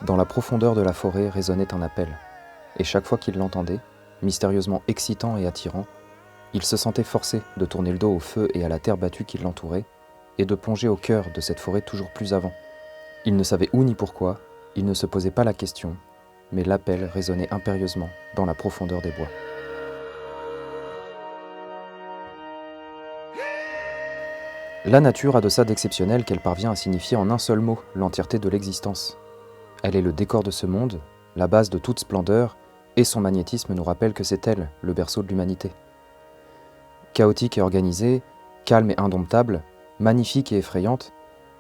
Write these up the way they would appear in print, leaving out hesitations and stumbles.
Dans la profondeur de la forêt résonnait un appel, et chaque fois qu'il l'entendait, mystérieusement excitant et attirant, il se sentait forcé de tourner le dos au feu et à la terre battue qui l'entourait, et de plonger au cœur de cette forêt toujours plus avant. Il ne savait où ni pourquoi, il ne se posait pas la question, mais l'appel résonnait impérieusement dans la profondeur des bois. La nature a de ça d'exceptionnel qu'elle parvient à signifier en un seul mot l'entièreté de l'existence. Elle est le décor de ce monde, la base de toute splendeur, et son magnétisme nous rappelle que c'est elle, le berceau de l'humanité. Chaotique et organisée, calme et indomptable, magnifique et effrayante,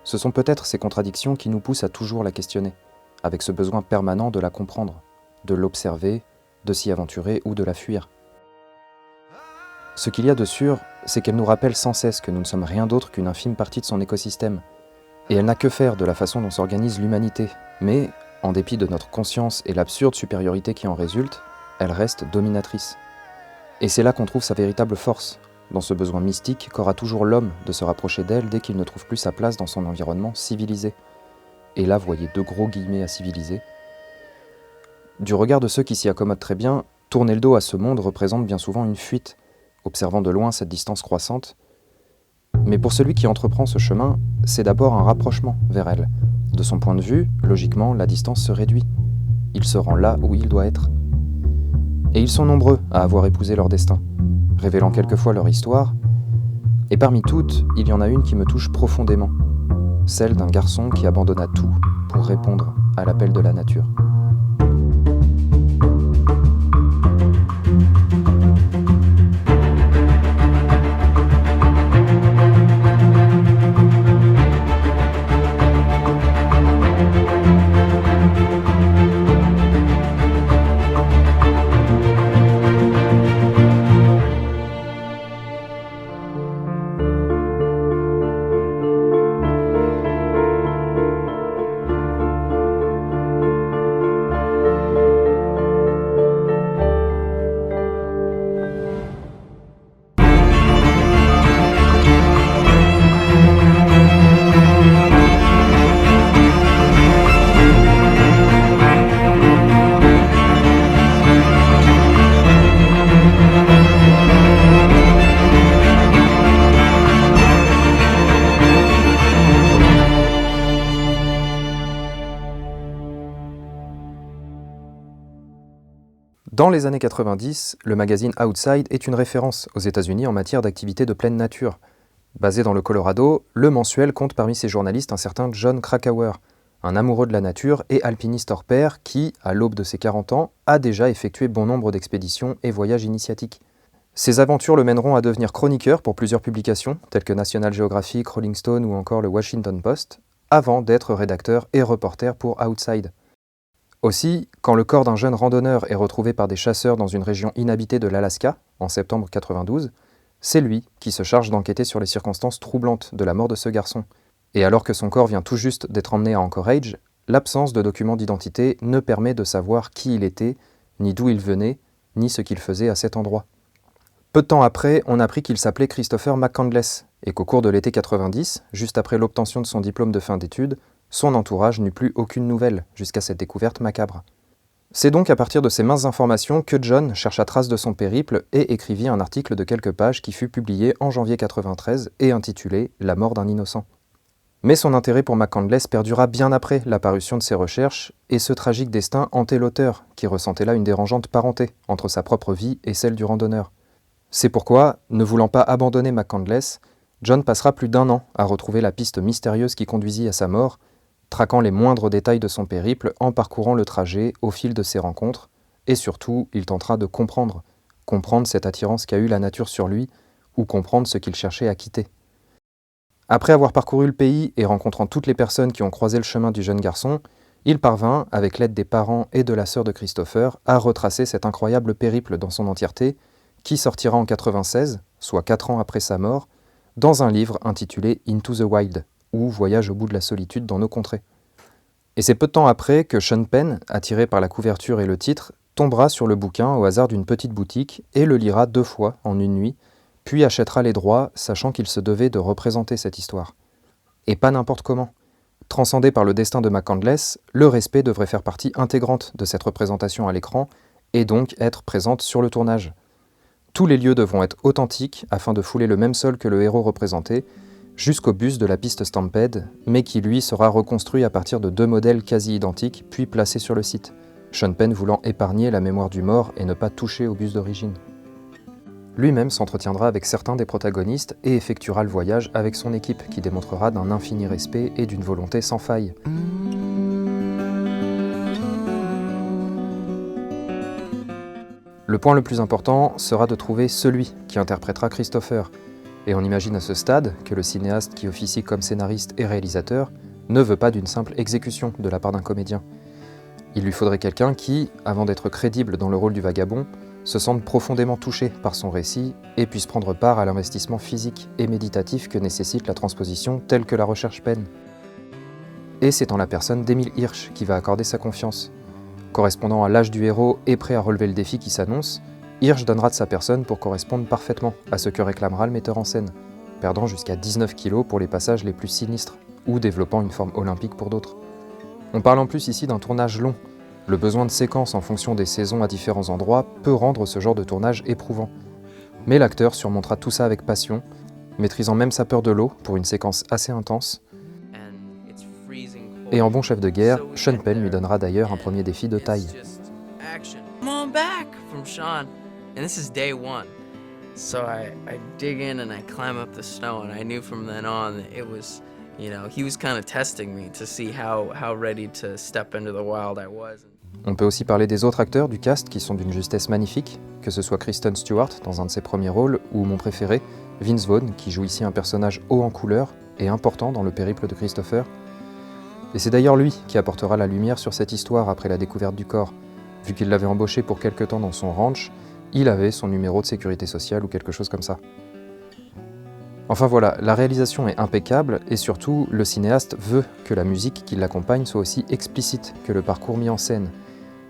ce sont peut-être ces contradictions qui nous poussent à toujours la questionner, avec ce besoin permanent de la comprendre, de l'observer, de s'y aventurer ou de la fuir. Ce qu'il y a de sûr, c'est qu'elle nous rappelle sans cesse que nous ne sommes rien d'autre qu'une infime partie de son écosystème, et elle n'a que faire de la façon dont s'organise l'humanité, mais, en dépit de notre conscience et l'absurde supériorité qui en résulte, elle reste dominatrice. Et c'est là qu'on trouve sa véritable force, dans ce besoin mystique qu'aura toujours l'homme de se rapprocher d'elle dès qu'il ne trouve plus sa place dans son environnement civilisé. Et là, voyez 2 gros guillemets à civiliser. Du regard de ceux qui s'y accommodent très bien, tourner le dos à ce monde représente bien souvent une fuite, observant de loin cette distance croissante. Mais pour celui qui entreprend ce chemin, c'est d'abord un rapprochement vers elle. De son point de vue, logiquement, la distance se réduit. Il se rend là où il doit être. Et ils sont nombreux à avoir épousé leur destin, révélant quelquefois leur histoire. Et parmi toutes, il y en a une qui me touche profondément, celle d'un garçon qui abandonna tout pour répondre à l'appel de la nature. Dans les années 90, le magazine Outside est une référence aux États-Unis en matière d'activité de pleine nature. Basé dans le Colorado, le mensuel compte parmi ses journalistes un certain John Krakauer, un amoureux de la nature et alpiniste hors pair qui, à l'aube de ses 40 ans, a déjà effectué bon nombre d'expéditions et voyages initiatiques. Ses aventures le mèneront à devenir chroniqueur pour plusieurs publications, telles que National Geographic, Rolling Stone ou encore le Washington Post, avant d'être rédacteur et reporter pour Outside. Aussi, quand le corps d'un jeune randonneur est retrouvé par des chasseurs dans une région inhabitée de l'Alaska, en septembre 92, c'est lui qui se charge d'enquêter sur les circonstances troublantes de la mort de ce garçon. Et alors que son corps vient tout juste d'être emmené à Anchorage, l'absence de documents d'identité ne permet de savoir qui il était, ni d'où il venait, ni ce qu'il faisait à cet endroit. Peu de temps après, on apprit qu'il s'appelait Christopher McCandless, et qu'au cours de l'été 90, juste après l'obtention de son diplôme de fin d'études, son entourage n'eut plus aucune nouvelle jusqu'à cette découverte macabre. C'est donc à partir de ces minces informations que John chercha trace de son périple et écrivit un article de quelques pages qui fut publié en janvier 93 et intitulé « La mort d'un innocent ». Mais son intérêt pour McCandless perdura bien après la parution de ses recherches, et ce tragique destin hantait l'auteur, qui ressentait là une dérangeante parenté entre sa propre vie et celle du randonneur. C'est pourquoi, ne voulant pas abandonner McCandless, John passera plus d'1 an à retrouver la piste mystérieuse qui conduisit à sa mort, traquant les moindres détails de son périple en parcourant le trajet au fil de ses rencontres, et surtout, il tentera de comprendre cette attirance qu'a eue la nature sur lui, ou comprendre ce qu'il cherchait à quitter. Après avoir parcouru le pays et rencontrant toutes les personnes qui ont croisé le chemin du jeune garçon, il parvint, avec l'aide des parents et de la sœur de Christopher, à retracer cet incroyable périple dans son entièreté, qui sortira en 96, soit 4 ans après sa mort, dans un livre intitulé « Into the Wild », ou « Voyage au bout de la solitude dans nos contrées ». Et c'est peu de temps après que Sean Penn, attiré par la couverture et le titre, tombera sur le bouquin au hasard d'une petite boutique et le lira 2 fois en une nuit, puis achètera les droits, sachant qu'il se devait de représenter cette histoire. Et pas n'importe comment. Transcendé par le destin de McCandless, le respect devrait faire partie intégrante de cette représentation à l'écran et donc être présente sur le tournage. Tous les lieux devront être authentiques afin de fouler le même sol que le héros représenté, jusqu'au bus de la piste Stampede, mais qui lui sera reconstruit à partir de 2 modèles quasi identiques puis placés sur le site, Sean Penn voulant épargner la mémoire du mort et ne pas toucher au bus d'origine. Lui-même s'entretiendra avec certains des protagonistes et effectuera le voyage avec son équipe qui démontrera d'un infini respect et d'une volonté sans faille. Le point le plus important sera de trouver celui qui interprétera Christopher, et on imagine à ce stade que le cinéaste qui officie comme scénariste et réalisateur ne veut pas d'une simple exécution de la part d'un comédien. Il lui faudrait quelqu'un qui, avant d'être crédible dans le rôle du vagabond, se sente profondément touché par son récit et puisse prendre part à l'investissement physique et méditatif que nécessite la transposition telle que la recherche Penn. Et c'est en la personne d'Emile Hirsch qui va accorder sa confiance. Correspondant à l'âge du héros et prêt à relever le défi qui s'annonce, Hirsch donnera de sa personne pour correspondre parfaitement à ce que réclamera le metteur en scène, perdant jusqu'à 19 kilos pour les passages les plus sinistres, ou développant une forme olympique pour d'autres. On parle en plus ici d'un tournage long. Le besoin de séquences en fonction des saisons à différents endroits peut rendre ce genre de tournage éprouvant. Mais l'acteur surmontera tout ça avec passion, maîtrisant même sa peur de l'eau pour une séquence assez intense. Et en bon chef de guerre, Sean Penn lui donnera d'ailleurs un premier défi de taille. And this is day one. So I dig in and I climb up the snow, and I knew from then on that it was, he was kind of testing me to see how ready to step into the wild I was. On peut aussi parler des autres acteurs du cast qui sont d'une justesse magnifique, que ce soit Kristen Stewart dans un de ses premiers rôles, ou mon préféré, Vince Vaughn, qui joue ici un personnage haut en couleur et important dans le périple de Christopher. Et c'est d'ailleurs lui qui apportera la lumière sur cette histoire après la découverte du corps. Vu qu'il l'avait embauché pour quelque temps dans son ranch, il avait son numéro de sécurité sociale ou quelque chose comme ça. Enfin voilà, la réalisation est impeccable et surtout, le cinéaste veut que la musique qui l'accompagne soit aussi explicite que le parcours mis en scène,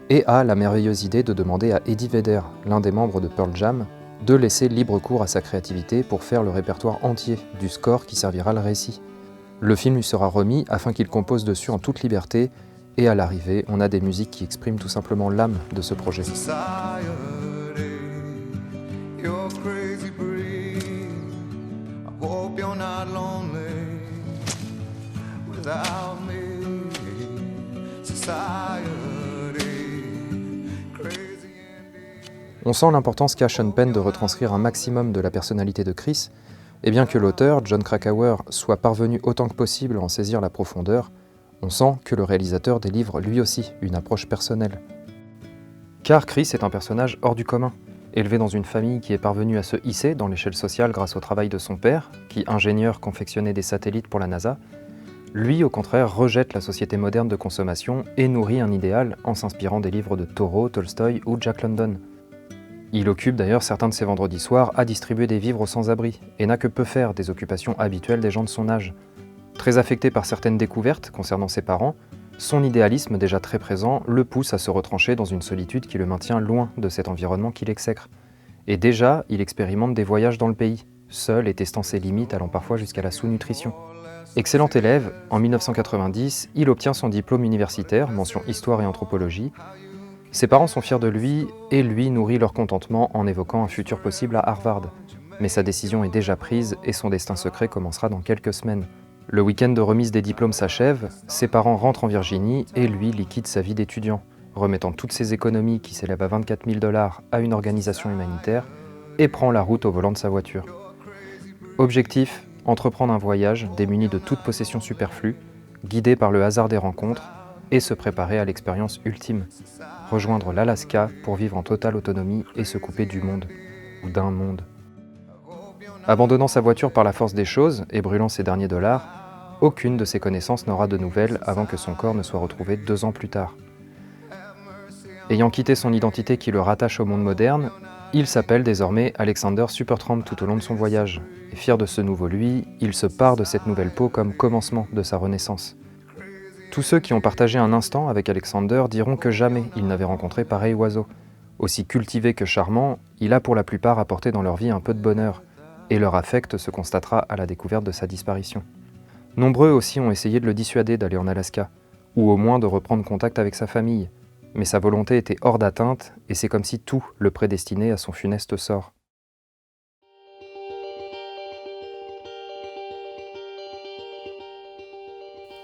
et a la merveilleuse idée de demander à Eddie Vedder, l'un des membres de Pearl Jam, de laisser libre cours à sa créativité pour faire le répertoire entier du score qui servira le récit. Le film lui sera remis afin qu'il compose dessus en toute liberté, et à l'arrivée, on a des musiques qui expriment tout simplement l'âme de ce projet. On sent l'importance qu'a Sean Penn de retranscrire un maximum de la personnalité de Chris, et bien que l'auteur, Jon Krakauer, soit parvenu autant que possible à en saisir la profondeur, on sent que le réalisateur délivre lui aussi une approche personnelle. Car Chris est un personnage hors du commun, élevé dans une famille qui est parvenue à se hisser dans l'échelle sociale grâce au travail de son père, qui, ingénieur, confectionnait des satellites pour la NASA. Lui, au contraire, rejette la société moderne de consommation et nourrit un idéal en s'inspirant des livres de Thoreau, Tolstoï ou Jack London. Il occupe d'ailleurs certains de ses vendredis soirs à distribuer des vivres aux sans-abri et n'a que peu faire des occupations habituelles des gens de son âge. Très affecté par certaines découvertes concernant ses parents, son idéalisme déjà très présent le pousse à se retrancher dans une solitude qui le maintient loin de cet environnement qu'il exècre. Et déjà, il expérimente des voyages dans le pays, seul et testant ses limites allant parfois jusqu'à la sous-nutrition. Excellent élève, en 1990, il obtient son diplôme universitaire, mention histoire et anthropologie. Ses parents sont fiers de lui et lui nourrit leur contentement en évoquant un futur possible à Harvard. Mais sa décision est déjà prise et son destin secret commencera dans quelques semaines. Le week-end de remise des diplômes s'achève, ses parents rentrent en Virginie et lui liquide sa vie d'étudiant, remettant toutes ses économies qui s'élèvent à 24 000 $ à une organisation humanitaire et prend la route au volant de sa voiture. Objectif, entreprendre un voyage démuni de toute possession superflue, guidé par le hasard des rencontres, et se préparer à l'expérience ultime, rejoindre l'Alaska pour vivre en totale autonomie et se couper du monde, ou d'un monde. Abandonnant sa voiture par la force des choses et brûlant ses derniers $, aucune de ses connaissances n'aura de nouvelles avant que son corps ne soit retrouvé 2 ans plus tard. Ayant quitté son identité qui le rattache au monde moderne, il s'appelle désormais Alexander Supertramp tout au long de son voyage, et fier de ce nouveau lui, il se part de cette nouvelle peau comme commencement de sa renaissance. Tous ceux qui ont partagé un instant avec Alexander diront que jamais ils n'avaient rencontré pareil oiseau. Aussi cultivé que charmant, il a pour la plupart apporté dans leur vie un peu de bonheur, et leur affect se constatera à la découverte de sa disparition. Nombreux aussi ont essayé de le dissuader d'aller en Alaska, ou au moins de reprendre contact avec sa famille, mais sa volonté était hors d'atteinte et c'est comme si tout le prédestinait à son funeste sort.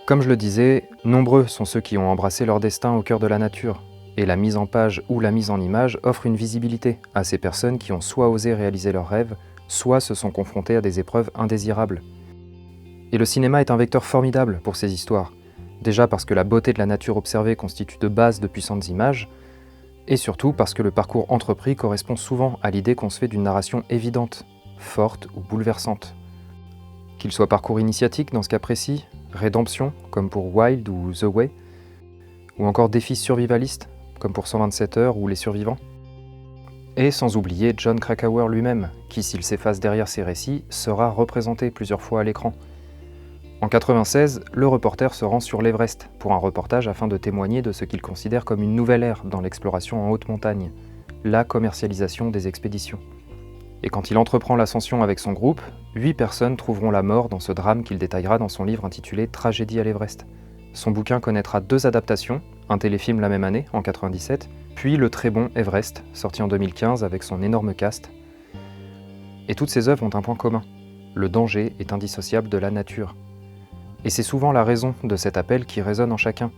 Comme je le disais, nombreux sont ceux qui ont embrassé leur destin au cœur de la nature, et la mise en page ou la mise en image offre une visibilité à ces personnes qui ont soit osé réaliser leurs rêves, soit se sont confrontées à des épreuves indésirables. Et le cinéma est un vecteur formidable pour ces histoires, déjà parce que la beauté de la nature observée constitue de base de puissantes images, et surtout parce que le parcours entrepris correspond souvent à l'idée qu'on se fait d'une narration évidente, forte ou bouleversante. Qu'il soit parcours initiatique dans ce cas précis, rédemption, comme pour Wild ou The Way, ou encore défi survivaliste, comme pour 127 heures ou Les Survivants. Et sans oublier Jon Krakauer lui-même, qui, s'il s'efface derrière ses récits, sera représenté plusieurs fois à l'écran. En 1996, le reporter se rend sur l'Everest pour un reportage afin de témoigner de ce qu'il considère comme une nouvelle ère dans l'exploration en haute montagne, la commercialisation des expéditions. Et quand il entreprend l'ascension avec son groupe, 8 personnes trouveront la mort dans ce drame qu'il détaillera dans son livre intitulé « Tragédie à l'Everest ». Son bouquin connaîtra 2 adaptations, un téléfilm la même année, en 1997, puis le très bon Everest, sorti en 2015 avec son énorme cast. Et toutes ces œuvres ont un point commun. Le danger est indissociable de la nature. Et c'est souvent la raison de cet appel qui résonne en chacun.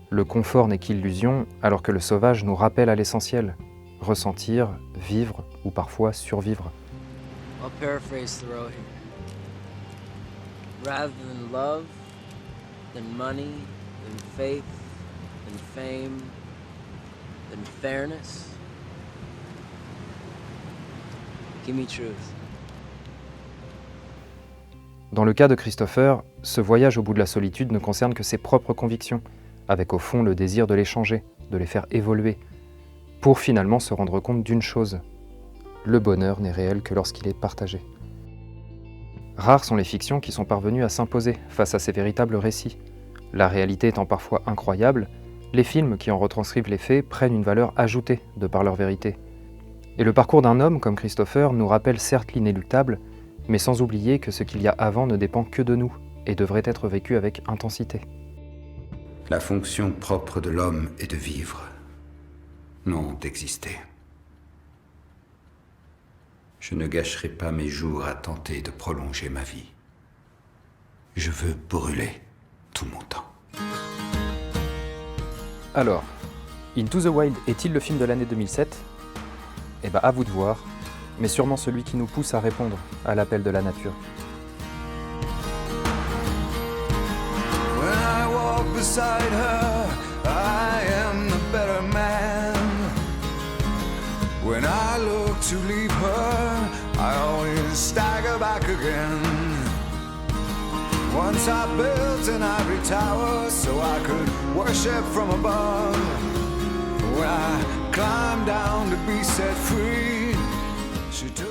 Le confort n'est qu'illusion, alors que le sauvage nous rappelle à l'essentiel. Ressentir, vivre ou parfois survivre. I'll paraphrase Thoreau here. Rather than love, than money, than faith, than fame, than fairness, give me truth. Dans le cas de Christopher, ce voyage au bout de la solitude ne concerne que ses propres convictions, avec au fond le désir de les changer, de les faire évoluer, pour finalement se rendre compte d'une chose. Le bonheur n'est réel que lorsqu'il est partagé. Rares sont les fictions qui sont parvenues à s'imposer face à ces véritables récits. La réalité étant parfois incroyable, les films qui en retranscrivent les faits prennent une valeur ajoutée de par leur vérité. Et le parcours d'un homme comme Christopher nous rappelle certes l'inéluctable, mais sans oublier que ce qu'il y a avant ne dépend que de nous et devrait être vécu avec intensité. La fonction propre de l'homme est de vivre, non d'exister. Je ne gâcherai pas mes jours à tenter de prolonger ma vie. Je veux brûler tout mon temps. Alors, Into the Wild est-il le film de l'année 2007 ? Eh ben à vous de voir, mais sûrement celui qui nous pousse à répondre à l'appel de la nature. When I walk beside her, I am the better man. When I look to leave her, I always stagger back again. Once I built an ivory tower so I could worship from above. When I climbed down to be set free, she took